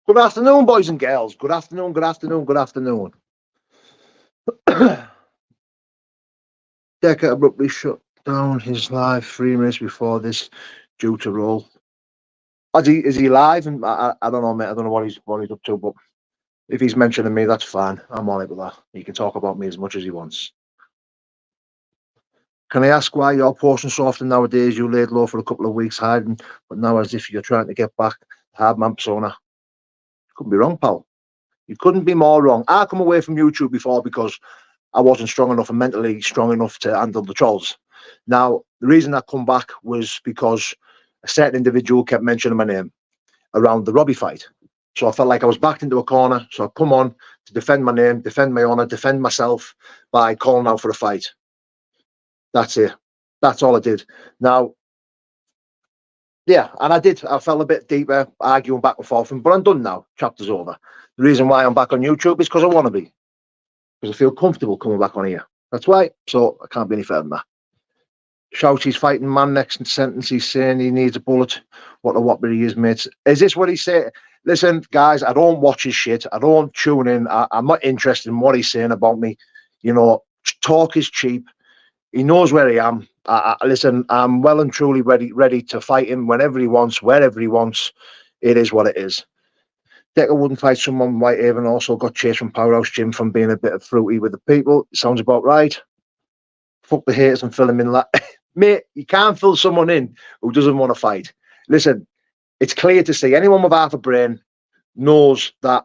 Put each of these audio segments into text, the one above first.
Good afternoon, boys and girls. Good afternoon, good afternoon, good afternoon. Decker abruptly shut down his live 3 minutes before this due to roll. Is he live? And I don't know, mate. I don't know what he's up to, but if he's mentioning me, that's fine. I'm all right with that. He can talk about me as much as he wants. Can I ask why you're posting so often nowadays? You laid low for a couple of weeks hiding, but now as if you're trying to get back. Hard man persona. Couldn't be wrong, pal. You couldn't be more wrong. I come away from YouTube before because I wasn't strong enough and mentally strong enough to handle the trolls. Now, the reason I come back was because a certain individual kept mentioning my name around the Robbie fight. So I felt like I was backed into a corner. So I come on to defend my name, defend my honour, defend myself by calling out for a fight. That's it. That's all I did. Now, yeah, and I did. I fell a bit deeper, arguing back and forth, but I'm done now. Chapter's over. The reason why I'm back on YouTube is because I want to be. Because I feel comfortable coming back on here. That's why. So I can't be any further than that. Shouts he's fighting man next sentence. He's saying he needs a bullet. What a whopper he is, mate. Is this what he said? Listen, guys, I don't watch his shit. I don't tune in. I'm not interested in what he's saying about me. You know, talk is cheap. He knows where I am. Listen, I'm well and truly ready to fight him whenever he wants, wherever he wants. It is what it is. Decker wouldn't fight someone. Whitehaven also got chased from Powerhouse Gym from being a bit of fruity with the people. Sounds about right. Fuck the haters and fill him in. Mate, you can't fill someone in who doesn't want to fight. Listen, it's clear to see anyone with half a brain knows that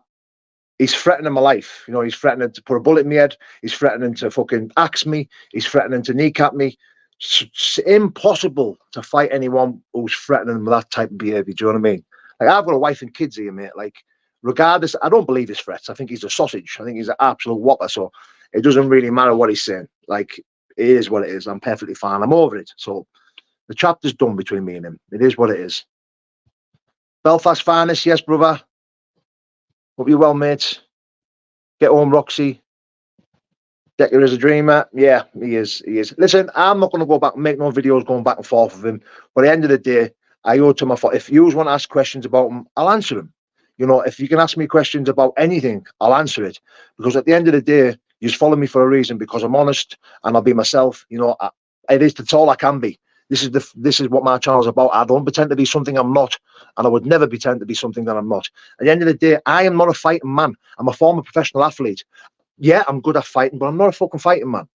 he's threatening my life. You know, he's threatening to put a bullet in my head. He's threatening to fucking axe me. He's threatening to kneecap me. It's impossible to fight anyone who's threatening with that type of behaviour. Do you know what I mean? Like, I've got a wife and kids here, mate. Like, regardless, I don't believe his threats. I think he's a sausage. I think he's an absolute whopper. So it doesn't really matter what he's saying. Like, it is what it is. I'm perfectly fine. I'm over it. So the chapter's done between me and him. It is what it is. Belfast finest, yes, brother. Hope you're well, mates. Get home, Roxy. Decker is a dreamer. Yeah, he is. He is. Listen, I'm not going to go back and make no videos going back and forth with him. But at the end of the day, I owe to my fault. If you want to ask questions about him, I'll answer them. You know, if you can ask me questions about anything, I'll answer it. Because at the end of the day, you just follow me for a reason because I'm honest and I'll be myself. You know, that's all I can be. This is what my channel is about. I don't pretend to be something I'm not, and I would never pretend to be something that I'm not. At the end of the day, I am not a fighting man. I'm a former professional athlete. Yeah, I'm good at fighting, but I'm not a fucking fighting man.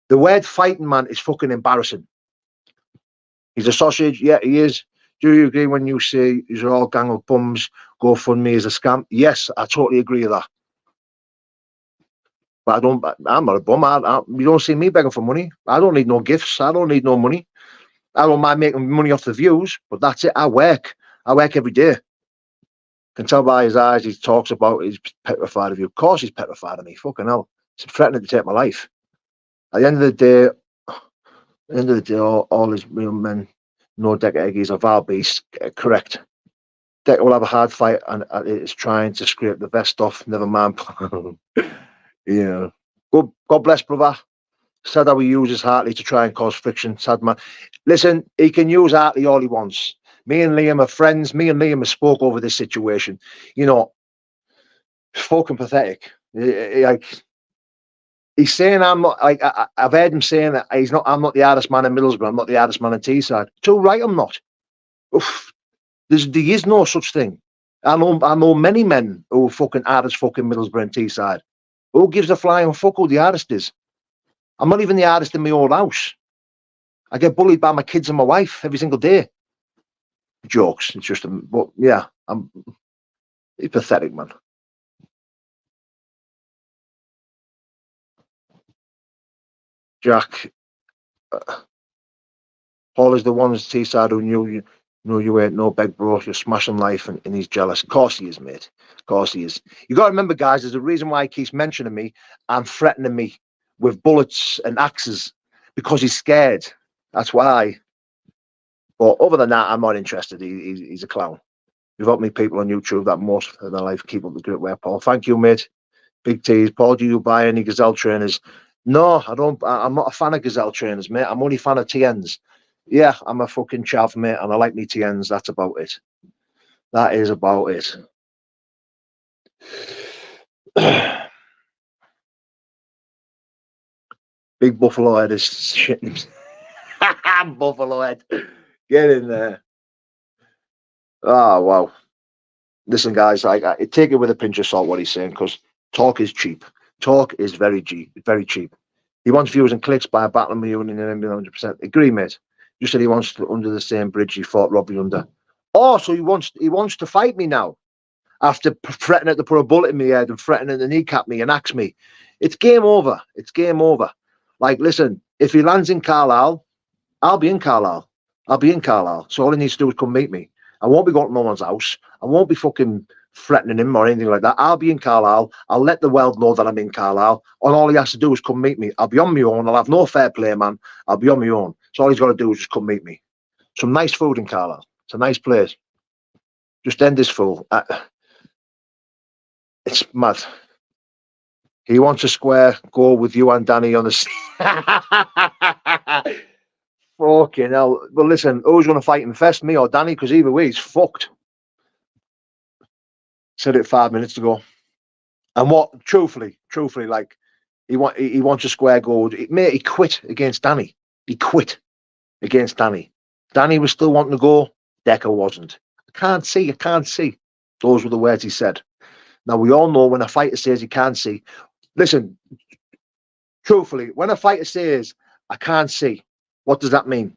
The word fighting man is fucking embarrassing. He's a sausage. Yeah, he is. Do you agree when you say these are all gang of bums, GoFundMe is a scam? Yes, I totally agree with that. But I'm not a bum. You don't see me begging for money. I don't need no gifts. I don't need no money. I don't mind making money off the views, but that's it. I work every day. Can tell by his eyes he talks about he's petrified of you. Of course he's petrified of me. Fucking hell. He's threatening to take my life. At the end of the day, all his real men know Decker Eggies are vile beasts. Correct. Decker will have a hard fight and it's trying to scrape the vest off. Never mind. Yeah. God bless, brother. Said how he uses Hartley to try and cause friction. Sad man. Listen, he can use Hartley all he wants. Me and Liam are friends. Me and Liam have spoke over this situation. You know, fucking pathetic. Like, he's saying I'm not. Like, I've heard him saying that he's not. I'm not the hardest man in Middlesbrough. I'm not the hardest man in Teesside. Too right, I'm not. Oof. There is no such thing. I know many men who are fucking hardest fucking Middlesbrough and Teesside. Who gives a flying fuck who the hardest is? I'm not even the hardest in my own house. I get bullied by my kids and my wife every single day. Jokes. It's just, but yeah, he's pathetic, man. Jack, Paul is the ones Teesside who knew you ain't no big bro. You're smashing life, and he's jealous. Of course he is, mate. Of course he is. You got to remember, guys, there's a reason why he keeps mentioning me and threatening me with bullets and axes because he's scared. That's why. But other than that, I'm not interested. He's a clown. You've got me people on YouTube that most of their life keep up the great work, Paul. Thank you, mate. Big T's. Paul, do you buy any Gazelle trainers? No, I don't. I'm not a fan of Gazelle trainers, mate. I'm only a fan of TNs. Yeah, I'm a fucking chav, mate, and I like me TNs. That's about it. That is about it. Big Buffalo Head is shitting. Buffalo Head. Get in there. Oh, wow. Listen, guys, I take it with a pinch of salt what he's saying, because talk is cheap. Talk is very cheap. He wants views and clicks by battling me and 100%. Agree, mate. You said he wants to under the same bridge he fought Robbie under. Oh, so he wants to fight me now, after threatening to put a bullet in my head and threatening to kneecap me and axe me. It's game over. It's game over. Like, listen, if he lands in Carlisle, I'll be in Carlisle. So all he needs to do is come meet me. I won't be going to no one's house. I won't be fucking threatening him or anything like that. I'll be in Carlisle. I'll let the world know that I'm in Carlisle. And all he has to do is come meet me. I'll be on my own. I'll have no fair play, man. I'll be on my own. So all he's got to do is just come meet me. Some nice food in Carlisle. It's a nice place. Just end this fool. It's mad. He wants a square go with you and Danny on the... Fucking hell. Well, listen, who's going to fight him first, me or Danny? Because either way, he's fucked. Said it 5 minutes ago. And what, truthfully, like, he wants a square go. Mate, he quit against Danny. He quit against Danny. Danny was still wanting to go. Decker wasn't. I can't see. Those were the words he said. Now, we all know when a fighter says he can't see. Listen, truthfully, when a fighter says, I can't see, what does that mean?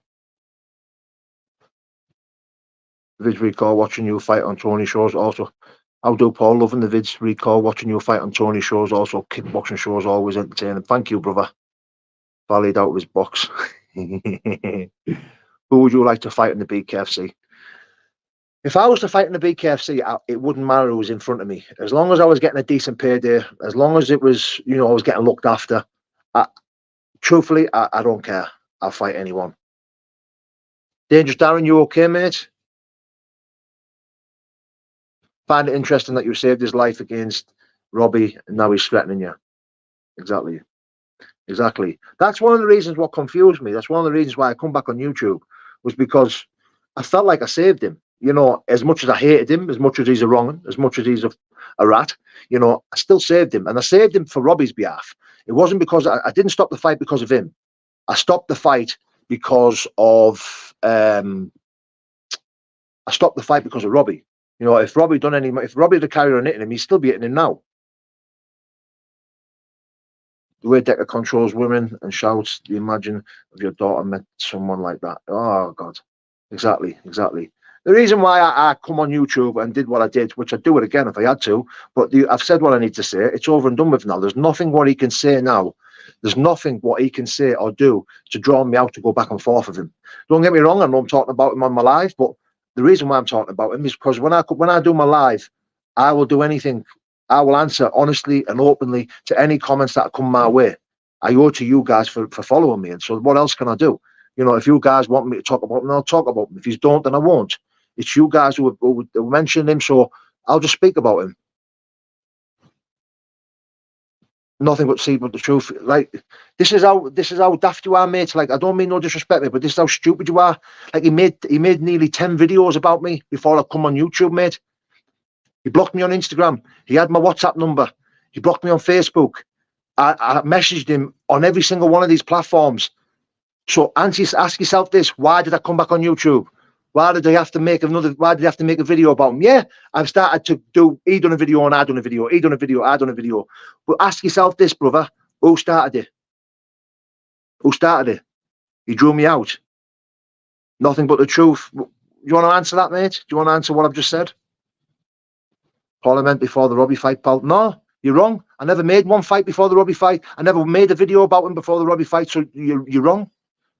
Vids recall watching you fight on Tony shows also. How do Paul? Loving the vids recall watching you fight on Tony shows also. Kickboxing shows always entertaining. Thank you, brother. Valued out of his box. Who would you like to fight in the BKFC? If I was to fight in the BKFC, it wouldn't matter who was in front of me. As long as I was getting a decent payday, as long as it was, I was getting looked after, truthfully, I don't care. I'll fight anyone. Dangerous Darren, you okay, mate? Find it interesting that you saved his life against Robbie and now he's threatening you. Exactly. That's one of the reasons what confused me. That's one of the reasons why I come back on YouTube, was because I felt like I saved him. As much as I hated him, as much as he's a wrong, as much as he's a rat, I still saved him. And I saved him for Robbie's behalf. It wasn't because I didn't stop the fight because of him. I stopped the fight because of Robbie. If Robbie had carried on hitting him, he'd still be hitting him now. The way Decker controls women and shouts, do you imagine if your daughter met someone like that? Oh, God. Exactly. The reason why I come on YouTube and did what I did, which I'd do it again if I had to, but I've said what I need to say. It's over and done with now. There's nothing what he can say now. There's nothing what he can say or do to draw me out to go back and forth with him. Don't get me wrong, I know I'm talking about him on my live, but the reason why I'm talking about him is because when I do my live, I will do anything. I will answer honestly and openly to any comments that come my way. I owe to you guys for following me. And so what else can I do? If you guys want me to talk about him, I'll talk about him. If you don't, then I won't. It's you guys who mentioned him, so I'll just speak about him. Nothing but the truth. Like, this is how daft you are, mate. Like, I don't mean no disrespect, mate, but this is how stupid you are. Like, he made nearly 10 videos about me before I come on YouTube, mate. He blocked me on Instagram. He had my WhatsApp number. He blocked me on Facebook. I messaged him on every single one of these platforms. So ask yourself this: why did I come back on YouTube? Why did I have to make a video about him? Yeah, I've started to do. He done a video and I done a video. He done a video. I done a video. But ask yourself this, brother: who started it? Who started it? He drew me out. Nothing but the truth. Do you want to answer that, mate? Do you want to answer what I've just said? Parliament before the Robbie fight, pal? No, you're wrong. I never made one fight before the Robbie fight. I never made a video about him before the Robbie fight. So you're wrong.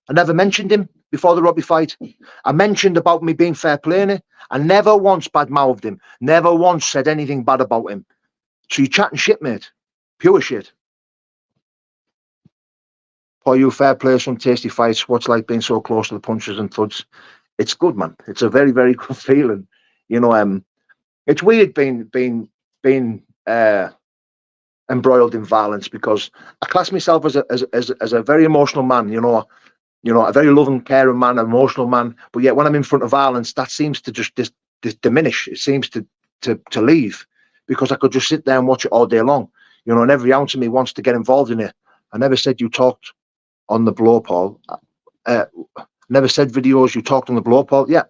I never mentioned him before the Robbie fight. I mentioned about me being fair playing. I never once bad-mouthed him. Never once said anything bad about him. So you're chatting shit, mate. Pure shit. Paul, you fair play, some tasty fights. What's like being so close to the punches and thuds? It's good, man. It's a very, very good feeling. It's weird being embroiled in violence, because I class myself as a very emotional man, a very loving, caring man, an emotional man. But yet when I'm in front of violence, that seems to just diminish. It seems to leave. because I could just sit there and watch it all day long. You know, and every ounce of me wants to get involved in it. I never said you talked on the blow, Paul. Never said videos you talked on the blow, Paul. Yeah.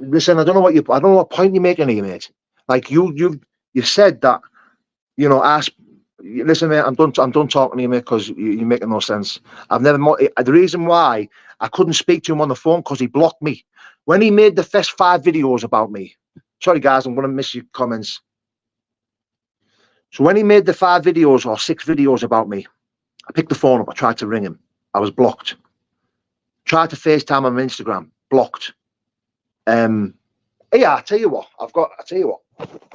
Listen, I don't know what point you're making here, mate. Like you said that, you know, listen, mate, I'm done talking to you, mate, because you're making no sense. The reason why I couldn't speak to him on the phone, because he blocked me. When he made the first 5 videos about me, sorry guys, I'm going to miss your comments. So when he made the 5 videos or 6 videos about me, I picked the phone up, I tried to ring him. I was blocked. Tried to FaceTime on Instagram, blocked. Yeah, I tell you what, I've got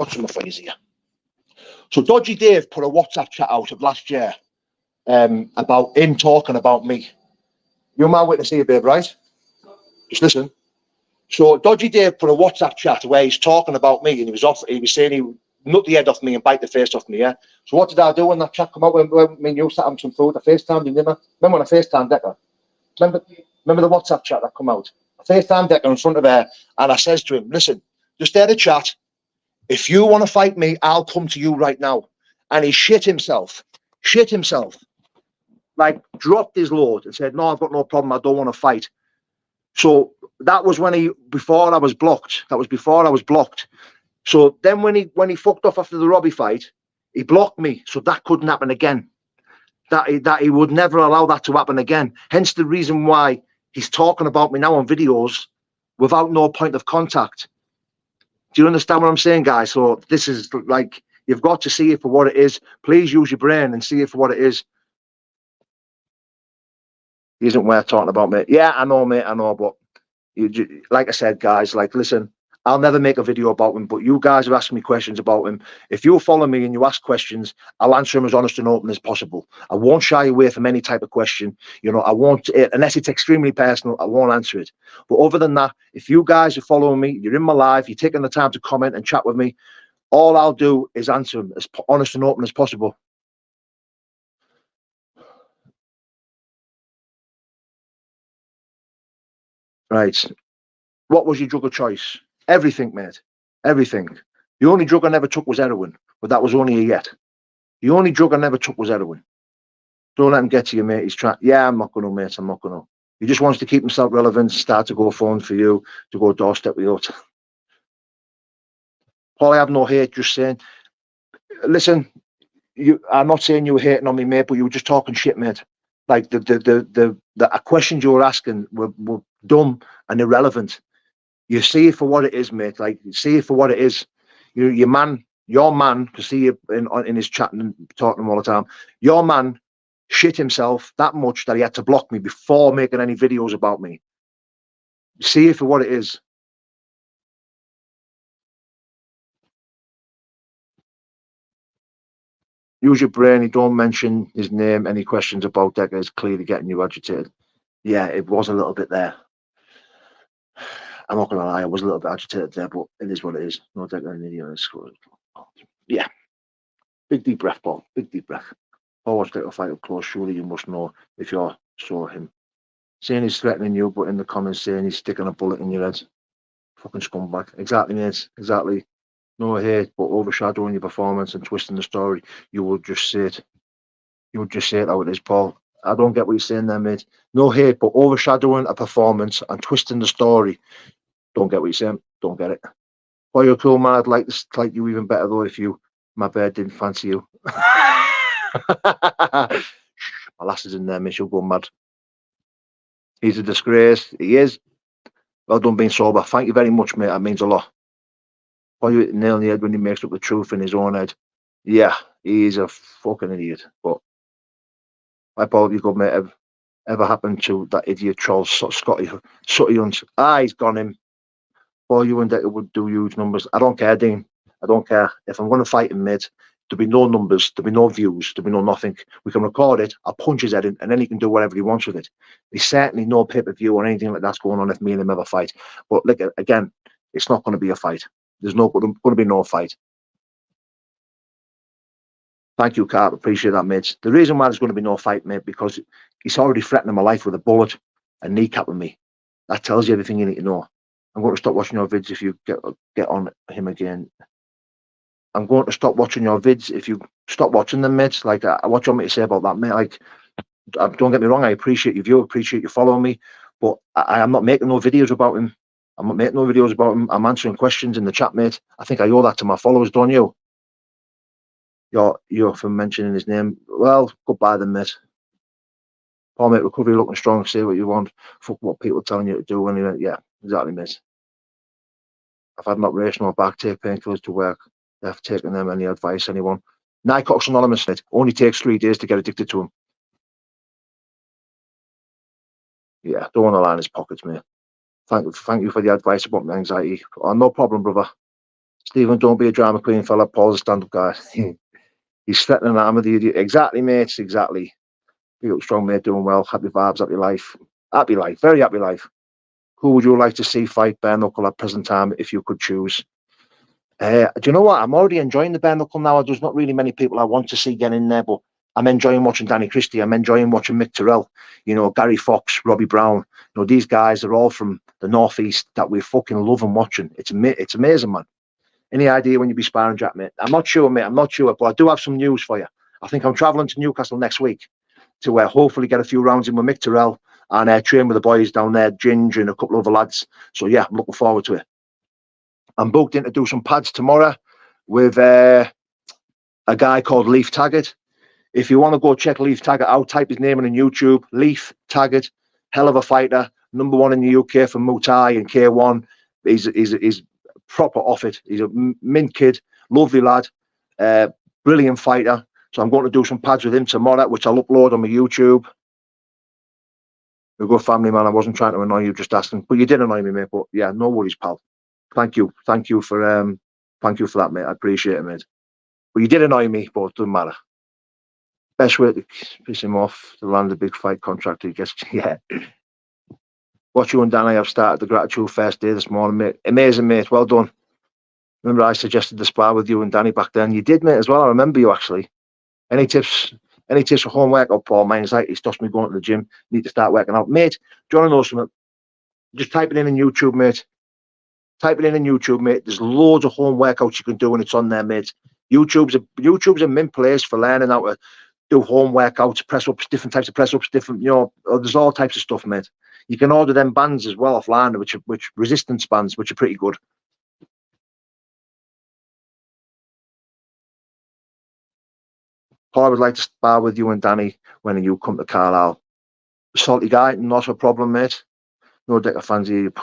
some for you here. So Dodgy Dave put a WhatsApp chat out of last year about him talking about me. You're my witness here, babe, right? Just listen. So Dodgy Dave put a WhatsApp chat where he's talking about me, and he was saying he would nut the head off me and bite the face off me, yeah? So what did I do when that chat come out, when me and you sat having some food? I FaceTimed him, didn't I? Remember when I FaceTimed Decker? Remember the WhatsApp chat that come out? I FaceTimed Decker in front of her, and I says to him, listen, just there to chat. If you want to fight me, I'll come to you right now. And he shit himself, like dropped his load and said, no, I've got no problem. I don't want to fight. So that was before I was blocked. So then when he fucked off after the Robbie fight, he blocked me. So that couldn't happen again. That he would never allow that to happen again. Hence the reason why he's talking about me now on videos without no point of contact. Do you understand what I'm saying, guys? So this is like, you've got to see it for what it is. Please use your brain and see it for what it is. He isn't worth talking about, mate. Yeah, I know, mate. I know, but like I said, guys, like, listen, I'll never make a video about him, but you guys are asking me questions about him. If you follow me and you ask questions, I'll answer them as honest and open as possible. I won't shy away from any type of question. You know, I won't, unless it's extremely personal, I won't answer it. But other than that, if you guys are following me, you're in my life, you're taking the time to comment and chat with me, all I'll do is answer them as honest and open as possible. Right. What was your drug of choice? Everything, mate. Everything. The only drug I never took was heroin, but that was only a yet. The only drug I never took was heroin. Don't let him get to you, mate. He's trying. Yeah, I'm not going to, mate. I'm not going to. He just wants to keep himself relevant, start to go phone for you, to go doorstep with you. Paul, I have no hate, just saying. Listen, I'm not saying you were hating on me, mate, but you were just talking shit, mate. Like the questions you were asking were dumb and irrelevant. You see it for what it is, mate. Like, see it for what it is. Your man, because see you in his chat and talking to him all the time. Your man shit himself that much that he had to block me before making any videos about me. See it for what it is. Use your brain. You don't mention his name. Any questions about Decker is clearly getting you agitated. Yeah, it was a little bit there. I'm not gonna lie, I was a little bit agitated there, but it is what it is. No Decker an idiot. Yeah. Big deep breath, Paul. Big deep breath. Paul watched Decker fight up close. Surely you must know if you saw him. Saying he's threatening you, but in the comments saying he's sticking a bullet in your head. Fucking scumbag. Exactly, mate. Exactly. No hate, but overshadowing your performance and twisting the story. You would just say it. You would just say it how it is, Paul. I don't get what you're saying there, mate. No hate, but overshadowing a performance and twisting the story. Don't get what you're saying. Don't get it. Well, you're a cool man. I'd like to like you even better though if my bird didn't fancy you. My lass is in there, mate. She'll go mad. He's a disgrace. He is. Well done being sober. Thank you very much, mate. That means a lot. Why you hit the nail on the head when he makes up the truth in his own head? Yeah, he's a fucking idiot. But I probably good, mate. Ever happened to that idiot troll Scotty Hunt? He's gone him. Well, you and Decker would do huge numbers. I don't care, Dean. I don't care. If I'm going to fight him, mate, there'll be no numbers, there'll be no views, there'll be no nothing. We can record it, I'll punch his head in, and then he can do whatever he wants with it. There's certainly no pay-per-view or anything like that's going on if me and him ever fight. But look, again, it's not going to be a fight. There's going to be no fight. Thank you, Carp. Appreciate that, mate. The reason why there's going to be no fight, mate, because he's already threatening my life with a bullet and kneecapping me. That tells you everything you need to know. I'm going to stop watching your vids if you get on him again. I'm going to stop watching your vids if you stop watching them, mate. Like, what do you want me to say about that, mate? Like, don't get me wrong, I appreciate your view, appreciate you following me, but I am not making no videos about him. I'm not making no videos about him. I'm answering questions in the chat, mate. I think I owe that to my followers, don't you? You're for mentioning his name. Well, goodbye then, mate. Paul, mate, recovery looking strong. Say what you want. Fuck what people are telling you to do anyway. Yeah, exactly, mate. I've had an operation on my back, take painkillers to work. They've taken them any advice, anyone. Nycox Anonymous, it only takes 3 days to get addicted to them. Yeah, don't want to line his pockets, mate. Thank you for the advice about my anxiety. Oh, no problem, brother. Stephen, don't be a drama queen, fella. Paul's a stand-up guy. He's threatening that I'm with you. Exactly, mate. Exactly. You look strong, mate. Doing well. Happy vibes. Happy life. Happy life. Very happy life. Who would you like to see fight bare knuckle at present time if you could choose? Do you know what? I'm already enjoying the bare knuckle now. There's not really many people I want to see get in there, but I'm enjoying watching Danny Christie. I'm enjoying watching Mick Terrell. You know, Gary Fox, Robbie Brown. You know, these guys are all from the northeast that we fucking love and watching. It's amazing, man. Any idea when you'll be sparring, Jack, mate? I'm not sure, mate. I'm not sure, but I do have some news for you. I think I'm travelling to Newcastle next week to hopefully get a few rounds in with Mick Terrell and train with the boys down there, Ginge and a couple of other lads. So yeah, I'm looking forward to it. I'm booked in to do some pads tomorrow with a guy called Leaf Taggart. If you want to go check Leaf Taggart out, type his name in on YouTube. Leaf Taggart, hell of a fighter, #1 in the UK for Muay Thai and K1. He's proper off it. He's a mint kid, lovely lad, brilliant fighter. So I'm going to do some pads with him tomorrow, which I'll upload on my YouTube. You're a good family, man. I wasn't trying to annoy you, just asking, but you did annoy me, mate. But yeah, no worries, pal. Thank you for that, mate. I appreciate it, mate. But you did annoy me, but it doesn't matter. Best way to piss him off to land a big fight contract. He gets, yeah. Watch you and Danny have started the gratitude first day this morning, mate. Amazing, mate. Well done. Remember, I suggested the spar with you and Danny back then. You did, mate, as well. I remember you actually. Any tips? Any tips for home workout, Paul? My anxiety stops me going to the gym. Need to start working out, mate. Do you want to know something? Just type it in YouTube, mate. Type it in YouTube, mate. There's loads of home workouts you can do, and it's on there, mate. YouTube's a mint place for learning how to do home workouts, press ups, different types of press ups, different, you know, there's all types of stuff, mate. You can order them bands as well offline, which resistance bands, which are pretty good. Paul, I would like to spar with you and Danny when you come to Carlisle. Salty guy, not a problem, mate. No dick of fancy you.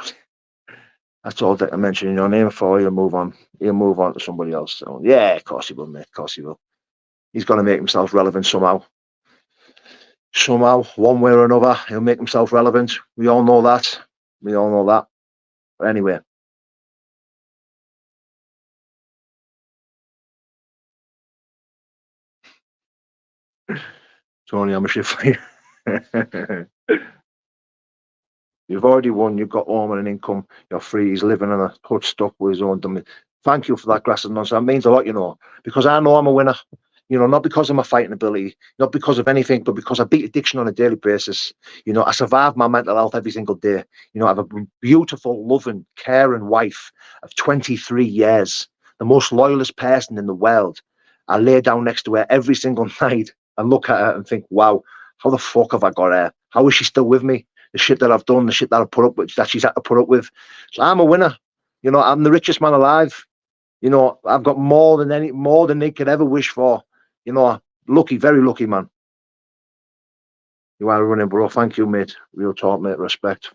That's all that I mentioned in your name for. He'll move on. He'll move on to somebody else. So yeah, of course he will, mate. Of course he will. He's going to make himself relevant somehow. Somehow, one way or another, he'll make himself relevant. We all know that. We all know that. But anyway. Tony, I'm a shit for you. You've already won. You've got home and an income. You're free. He's living on a hut stuck with his own dummy. Thank you for that, Grass and Nonsense. That means a lot, you know, because I know I'm a winner. You know, not because of my fighting ability, not because of anything, but because I beat addiction on a daily basis. You know, I survive my mental health every single day. You know, I have a beautiful, loving, caring wife of 23 years, the most loyalist person in the world. I lay down next to her every single night and look at her and think, wow, how the fuck have I got her? How is she still with me? The shit that I've done, the shit that I've put up with, that she's had to put up with. So I'm a winner. You know, I'm the richest man alive. You know, I've got more than they could ever wish for. You know, lucky, very lucky, man. You are running, bro. Thank you, mate. Real talk, mate. Respect.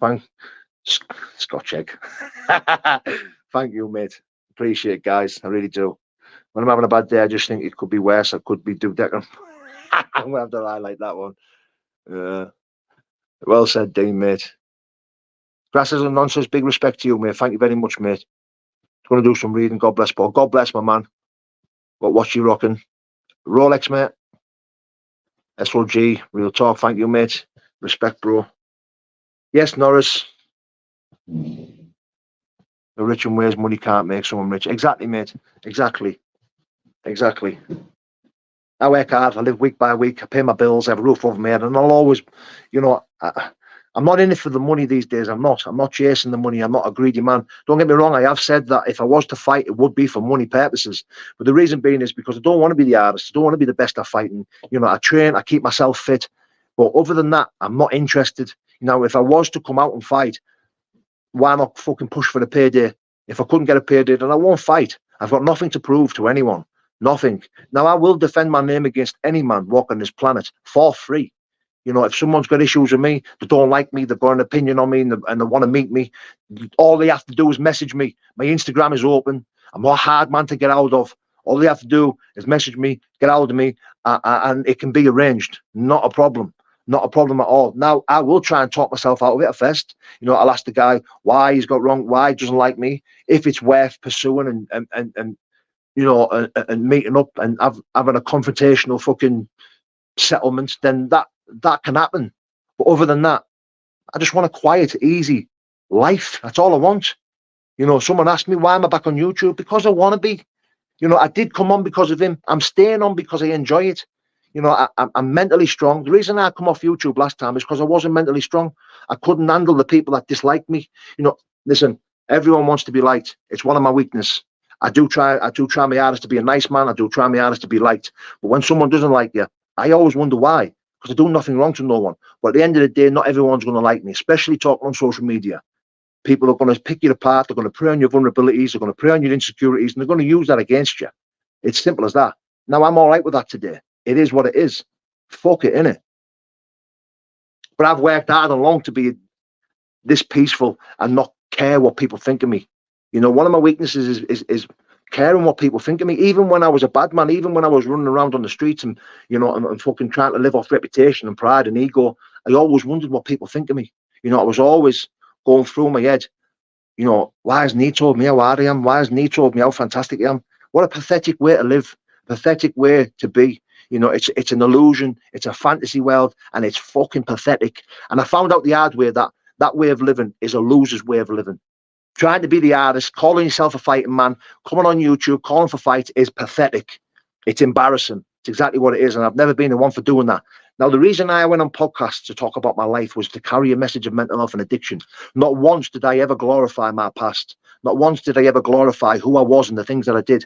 Scotch egg. Thank you, mate. Appreciate it, guys. I really do. When I'm having a bad day, I just think it could be worse. I could be Declan. I'm gonna have to highlight that one. Well said, Dean, mate. Grasses and Nonsense, big respect to you, mate. Thank you very much, mate. Going to do some reading. God bless, Paul. God bless, my man. But what you rocking? Rolex, mate. SLG, real talk. Thank you, mate. Respect, bro. Yes, Norris. The rich and ways money can't make someone rich. Exactly, mate. Exactly. I work hard. I live week by week. I pay my bills. I have a roof over my head, and I'll always, you know, I'm not in it for the money these days. I'm not chasing the money. I'm not a greedy man. Don't get me wrong. I have said that if I was to fight, it would be for money purposes. But the reason being is because I don't want to be the hardest. I don't want to be the best at fighting. You know, I train, I keep myself fit. But other than that, I'm not interested. You know, if I was to come out and fight, why not fucking push for the payday? If I couldn't get a payday, then I won't fight. I've got nothing to prove to anyone. Nothing. Now, I will defend my name against any man walking this planet for free. You know, if someone's got issues with me, they don't like me, they've got an opinion on me, and they want to meet me, all they have to do is message me. My Instagram is open. I'm not a hard man to get out of. All they have to do is message me, get out of me, and it can be arranged. Not a problem. Not a problem at all. Now, I will try and talk myself out of it at first. You know, I'll ask the guy why he's got wrong, why he doesn't like me, if it's worth pursuing and you know, and meeting up and having a confrontational fucking settlement, then that can happen. But other than that, I just want a quiet, easy life. That's all I want. You know, someone asked me, why am I back on YouTube? Because I want to be. You know, I did come on because of him. I'm staying on because I enjoy it. You know, I'm mentally strong. The reason I come off YouTube last time is because I wasn't mentally strong. I couldn't handle the people that disliked me. You know, listen, everyone wants to be liked. It's one of my weaknesses. I do try my hardest to be a nice man. I do try my hardest to be liked. But when someone doesn't like you, I always wonder why. Because I do nothing wrong to no one. But at the end of the day, not everyone's going to like me, especially talking on social media. People are going to pick you apart. They're going to prey on your vulnerabilities. They're going to prey on your insecurities. And they're going to use that against you. It's simple as that. Now, I'm all right with that today. It is what it is. Fuck it, innit? But I've worked hard and long to be this peaceful and not care what people think of me. You know, one of my weaknesses is caring what people think of me. Even when I was a bad man, even when I was running around on the streets and, you know, and fucking trying to live off reputation and pride and ego, I always wondered what people think of me. You know, I was always going through my head, you know, why hasn't he told me how hard I am? Why hasn't he told me how fantastic I am? What a pathetic way to live, pathetic way to be. You know, it's an illusion, it's a fantasy world, and it's fucking pathetic. And I found out the hard way that that way of living is a loser's way of living. Trying to be the artist, calling yourself a fighting man, coming on YouTube, calling for fights is pathetic. It's embarrassing. It's exactly what it is. And I've never been the one for doing that. Now, the reason I went on podcasts to talk about my life was to carry a message of mental health and addiction. Not once did I ever glorify my past. Not once did I ever glorify who I was and the things that I did.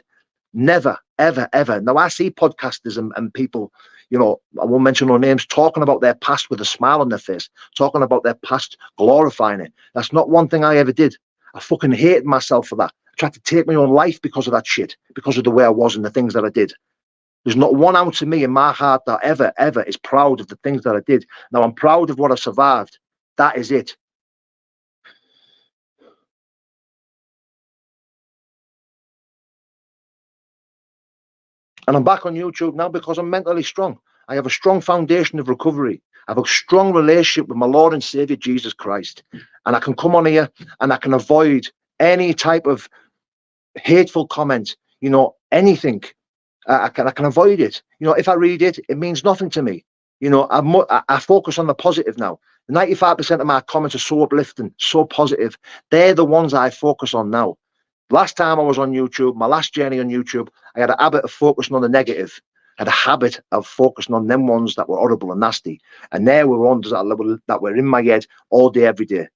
Never, ever, ever. Now, I see podcasters and people, you know, I won't mention no names, talking about their past with a smile on their face, talking about their past, glorifying it. That's not one thing I ever did. I fucking hated myself for that. I tried to take my own life because of that shit, because of the way I was and the things that I did. There's not one ounce of me in my heart that ever is proud of the things that I did. Now, I'm proud of what I've survived. That is it. And I'm back on YouTube now because I'm mentally strong. I have a strong foundation of recovery. I have a strong relationship with my Lord and Savior, Jesus Christ. And I can come on here and I can avoid any type of hateful comment, you know, anything. I can avoid it. You know, if I read it, it means nothing to me. You know, I focus on the positive now. 95% of my comments are so uplifting, so positive. They're the ones I focus on now. Last time I was on YouTube, my last journey on YouTube, I had a habit of focusing on the negative. I had a habit of focusing on them ones that were horrible and nasty. And there were ones that were in my head all day, every day.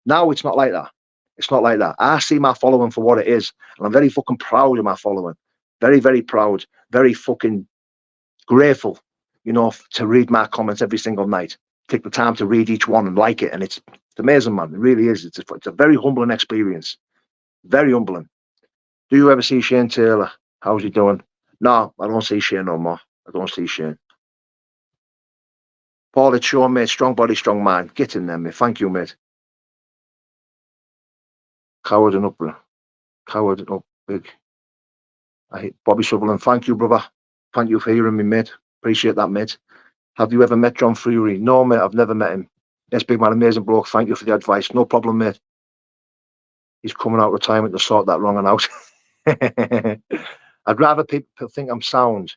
Now it's not like that. It's not like that. I see my following for what it is. And I'm very fucking proud of my following. Very, very proud. Very fucking grateful, you know, to read my comments every single night. Take the time to read each one and like it. And it's amazing, man. It really is. It's a very humbling experience. Very humbling. Do you ever see Shane Taylor? How's he doing? No, I don't see Shane no more. I don't see Shane. Paul, it's Sean, mate. Strong body, strong mind. Get in there, mate. Thank you, mate. Coward and up, bro. Coward and up, big. I hate Bobby Sutherland. Thank you, brother. Thank you for hearing me, mate. Appreciate that, mate. Have you ever met John Fury? No, mate. I've never met him. Yes, big man. Amazing bloke. Thank you for the advice. No problem, mate. He's coming out of retirement to sort that wrong and out. I'd rather people think I'm sound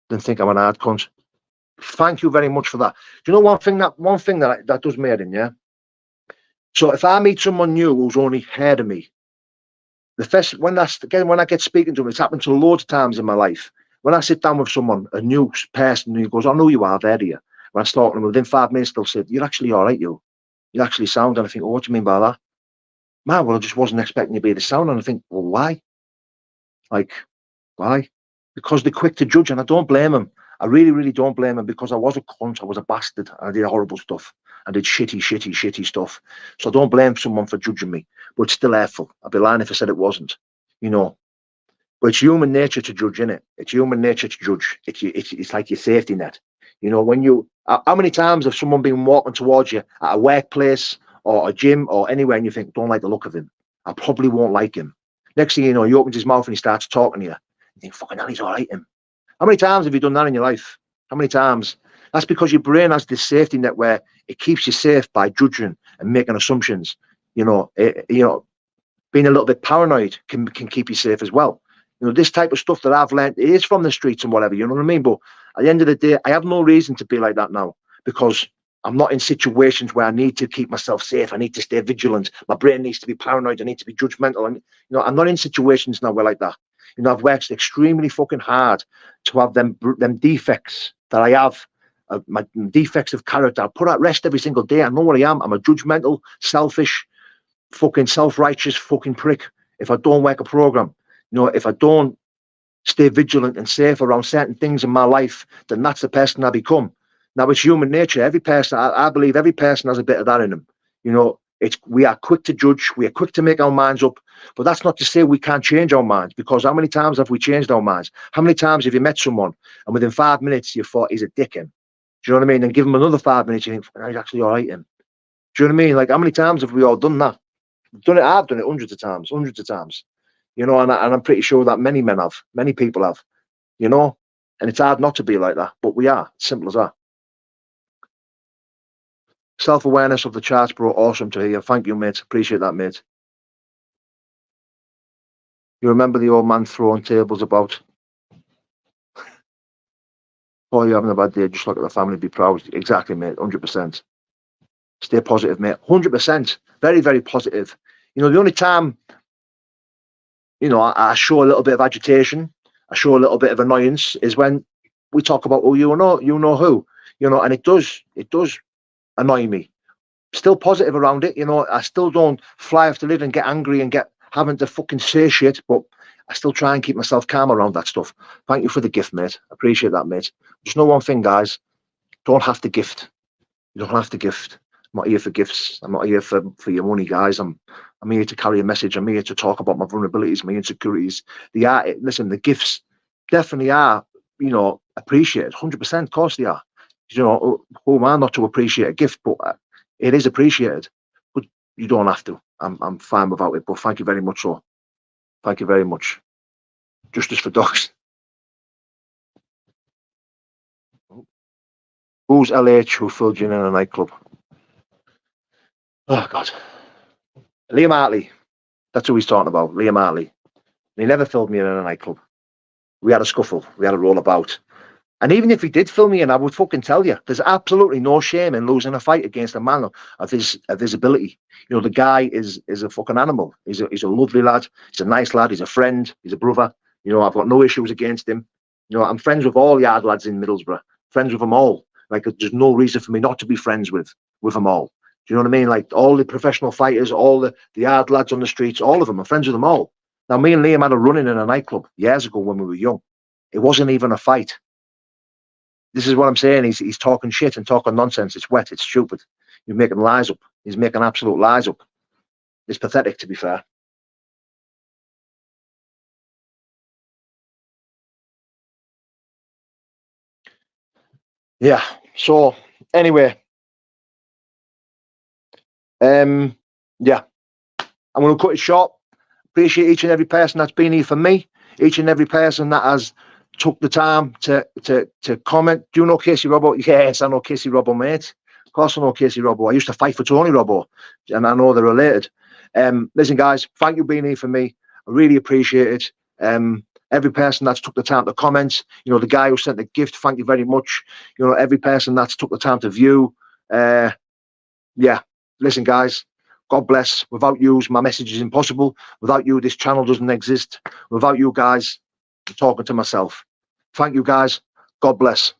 than think I'm an hard cunt. Thank you very much for that. Do you know one thing that does me head in, yeah? So if I meet someone new who's only heard of me, when I get speaking to them, it's happened to loads of times in my life. When I sit down with someone, a new person, who goes, I know you are, there, you. when I was talking to them, within 5 minutes, they'll say, "You're actually all right, you. You're actually sound." And I think, "Oh, what do you mean by that?" Man, well, I just wasn't expecting you to be the sound. And I think, well, why? Like, why? Because they're quick to judge, and I don't blame them. I really, really don't blame them, because I was a cunt, I was a bastard, I did horrible stuff. I did shitty stuff. So I don't blame someone for judging me, but it's still hurtful. I'd be lying if I said it wasn't, you know. But it's human nature to judge, innit? It's human nature to judge. It's like your safety net. You know, when you, how many times have someone been walking towards you at a workplace or a gym or anywhere, and you think, don't like the look of him, I probably won't like him. Next thing you know, he opens his mouth and he starts talking to you. You think, fucking hell, he's all right, him. How many times have you done that in your life? How many times? That's because your brain has this safety net where it keeps you safe by judging and making assumptions. You know, being a little bit paranoid can keep you safe as well. You know, this type of stuff that I've learned, it is from the streets and whatever, you know what I mean? But at the end of the day, I have no reason to be like that now, because I'm not in situations where I need to keep myself safe. I need to stay vigilant. My brain needs to be paranoid. I need to be judgmental. And, you know, I'm not in situations now where like that. You know, I've worked extremely fucking hard to have them defects that I have, my defects of character. I put at rest every single day. I know what I am. I'm a judgmental, selfish, fucking self-righteous fucking prick. If I don't work a program, you know, if I don't stay vigilant and safe around certain things in my life, then that's the person I become. Now, it's human nature. Every person, I believe every person has a bit of that in them. You know, we are quick to judge. We are quick to make our minds up. But that's not to say we can't change our minds, because how many times have we changed our minds? How many times have you met someone and within 5 minutes you thought he's a dickhead? Do you know what I mean? And give him another 5 minutes, you think, he's actually all right, him. Do you know what I mean? Like, how many times have we all done that? I've done it hundreds of times. You know, and I'm pretty sure that many people have, you know, and it's hard not to be like that, but we are. Simple as that. Self-awareness of the charts, bro. Awesome to hear. Thank you, mate. Appreciate that, mate. You remember the old man throwing tables about? Oh, you're having a bad day. Just look at the family. Be proud. Exactly, mate. 100%. Stay positive, mate. 100%. Very, very positive. You know, the only time, you know, I show a little bit of agitation, I show a little bit of annoyance, is when we talk about, oh, you know who, you know, and it does annoy me. Still positive around it, you know. I still don't fly off the lid and get angry and get having to fucking say shit, but I still try and keep myself calm around that stuff. Thank you for the gift, mate. Appreciate that, mate. Just know one thing, guys. Don't have to gift. You don't have to gift. I'm not here for gifts. I'm not here for your money, guys. I'm here to carry a message. I'm here to talk about my vulnerabilities, my insecurities. Listen, the gifts definitely are, you know, appreciated. 100%. Of course they are. You know, who am I not to appreciate a gift? But it is appreciated. But you don't have to. I'm fine without it. But thank you very much, so. Thank you very much. Justice for dogs. Who's LH who filled you in a nightclub? Oh, God. Liam Hartley. That's who he's talking about. Liam Hartley. And he never filled me in a nightclub. We had a scuffle. We had a roll about. And even if he did fill me in, I would fucking tell you, there's absolutely no shame in losing a fight against a man of his ability. You know, the guy is a fucking animal. He's a lovely lad. He's a nice lad. He's a friend. He's a brother. You know, I've got no issues against him. You know, I'm friends with all yard lads in Middlesbrough. Friends with them all. Like, there's no reason for me not to be friends with them all. Do you know what I mean? Like, all the professional fighters, all the yard lads on the streets, all of them, I'm friends with them all. Now, me and Liam had a run-in a nightclub years ago when we were young. It wasn't even a fight. This is what I'm saying. He's talking shit and talking nonsense. It's wet. It's stupid. He's making lies up. He's making absolute lies up. It's pathetic, to be fair. Yeah. So anyway, yeah, I'm going to cut it short. Appreciate each and every person that's been here for me. Each and every person that has took the time to comment. Do you know Casey Robbo? Yes, I know Casey Robbo, mate. Of course I know Casey Robbo. I used to fight for Tony Robbo, and I know they're related. Listen, guys, thank you for being here for me. I really appreciate it. Every person that's took the time to comment, you know, the guy who sent the gift, thank you very much. You know, every person that's took the time to view. Yeah, listen, guys, God bless. Without you, my message is impossible. Without you, this channel doesn't exist. Without you guys, I'm talking to myself. Thank you, guys. God bless.